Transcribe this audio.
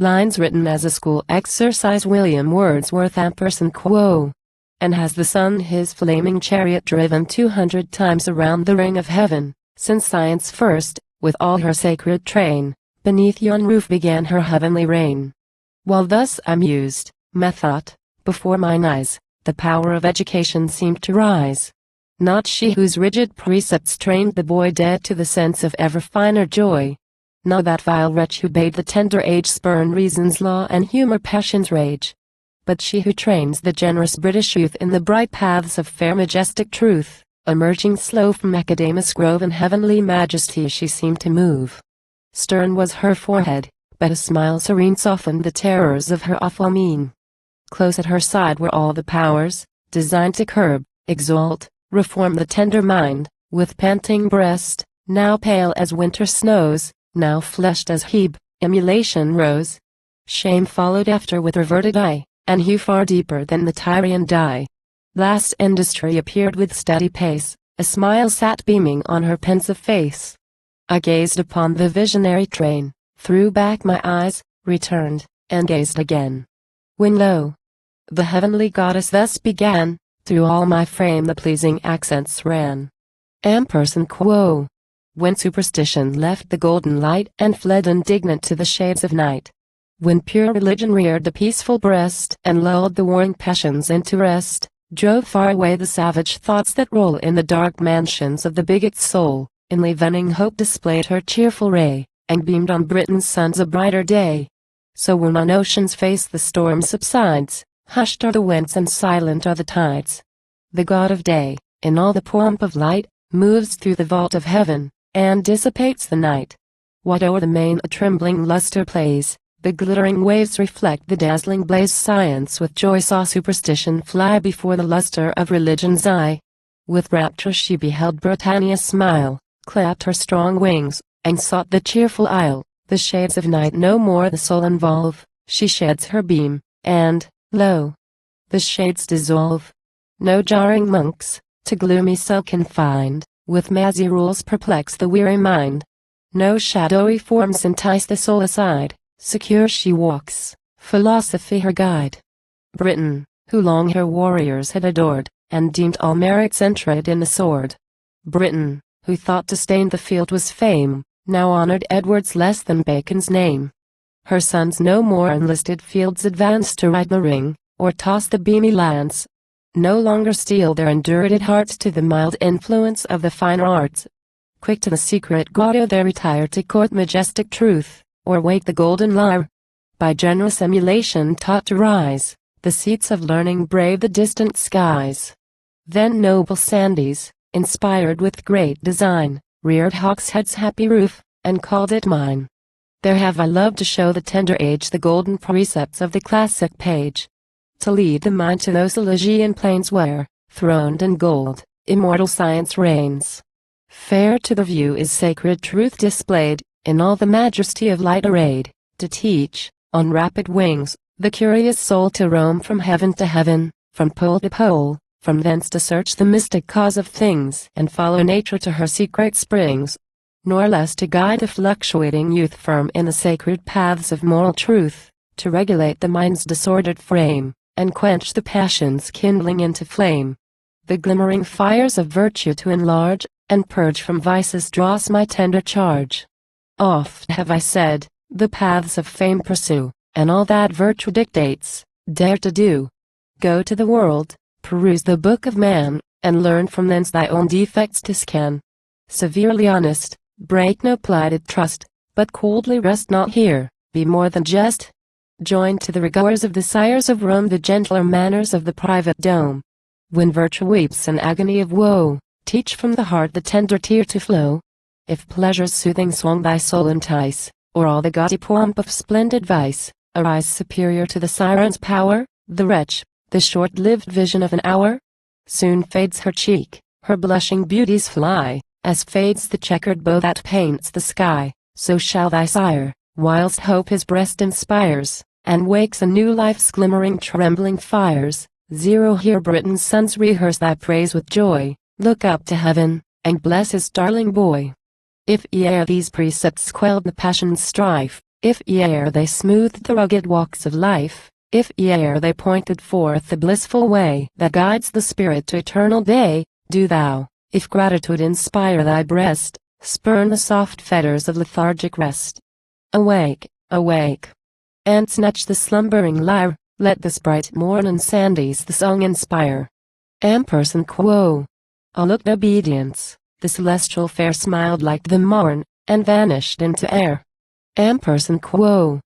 Lines written as a school exercise. William Wordsworth &quo. And has the sun his flaming chariot driven 200 times around the ring of heaven, since science first, with all her sacred train, beneath yon roof began her heavenly reign. While thus I mused, methought, before mine eyes, the power of education seemed to rise. Not she whose rigid precepts trained the boy dead to the sense of ever finer joy. Nor that vile wretch who bade the tender age spurn reason's law and humor passion's rage. But she who trains the generous British youth in the bright paths of fair majestic truth, emerging slow from Academus grove in heavenly majesty she seemed to move. Stern was her forehead, but a smile serene softened the terrors of her awful mien. Close at her side were all the powers, designed to curb, exalt, reform the tender mind. With panting breast, now pale as winter snows, now flushed as Hebe, emulation rose. Shame followed after with averted eye, and hue far deeper than the Tyrian dye. Last industry appeared with steady pace, a smile sat beaming on her pensive face. I gazed upon the visionary train, threw back my eyes, returned, and gazed again. When lo! The heavenly goddess thus began, through all my frame the pleasing accents ran. &quo. When superstition left the golden light and fled indignant to the shades of night. When pure religion reared the peaceful breast and lulled the warring passions into rest, drove far away the savage thoughts that roll in the dark mansions of the bigot's soul, enlivening hope displayed her cheerful ray, and beamed on Britain's sons a brighter day. So when on ocean's face the storm subsides, hushed are the winds and silent are the tides. The God of day, in all the pomp of light, moves through the vault of heaven, and dissipates the night. What o'er the main a trembling luster plays, the glittering waves reflect the dazzling blaze. Science with joy saw superstition fly before the luster of religion's eye. With rapture she beheld Britannia smile, clapped her strong wings, and sought the cheerful isle. The shades of night no more the soul involve, she sheds her beam, and, lo! the shades dissolve. No jarring monks, to gloomy cell confined, with mazy rules perplex the weary mind. No shadowy forms entice the soul aside, secure she walks, philosophy her guide. Britain, who long her warriors had adored, and deemed all merits entered in the sword. Britain, who thought to stain the field was fame, now honored Edward's less than Bacon's name. Her sons no more enlisted fields advance to ride the ring, or toss the beamy lance. No longer steel their indurated hearts to the mild influence of the finer arts. Quick to the secret grotto they retire to court majestic truth, or wake the golden lyre. By generous emulation taught to rise, the seats of learning brave the distant skies. Then noble Sandys, inspired with great design, reared Hawkshead's happy roof, and called it mine. There have I loved to show the tender age the golden precepts of the classic page. To lead the mind to those Elysian plains where, throned in gold, immortal science reigns. Fair to the view is sacred truth displayed, in all the majesty of light arrayed, to teach, on rapid wings, the curious soul to roam from heaven to heaven, from pole to pole, from thence to search the mystic cause of things and follow nature to her secret springs. Nor less to guide the fluctuating youth firm in the sacred paths of moral truth, to regulate the mind's disordered frame, and quench the passions kindling into flame. The glimmering fires of virtue to enlarge, and purge from vices draws my tender charge. Oft have I said, the paths of fame pursue, and all that virtue dictates, dare to do. Go to the world, peruse the book of man, and learn from thence thy own defects to scan. Severely honest, break no plighted trust, but coldly rest not here, be more than just. Join to the rigors of the sires of Rome the gentler manners of the private dome. When virtue weeps an agony of woe, teach from the heart the tender tear to flow. If pleasure's soothing song thy soul entice, or all the gaudy pomp of splendid vice, arise superior to the siren's power, the wretch, the short-lived vision of an hour, soon fades her cheek, her blushing beauties fly, as fades the checkered bow that paints the sky, so shall thy sire, whilst hope his breast inspires, and wakes anew life's glimmering trembling fires. Hear Britain's sons rehearse thy praise with joy, look up to heaven, and bless his darling boy. If ere these precepts quelled the passion's strife, If ere they smoothed the rugged walks of life, if ere they pointed forth the blissful way that guides the spirit to eternal day, do thou, if gratitude inspire thy breast, spurn the soft fetters of lethargic rest. Awake, awake, and snatch the slumbering lyre, let this bright morn and Sandys the song inspire. Ampersand quo. A looked obedience, the celestial fair smiled like the morn, and vanished into air. Ampersand quo.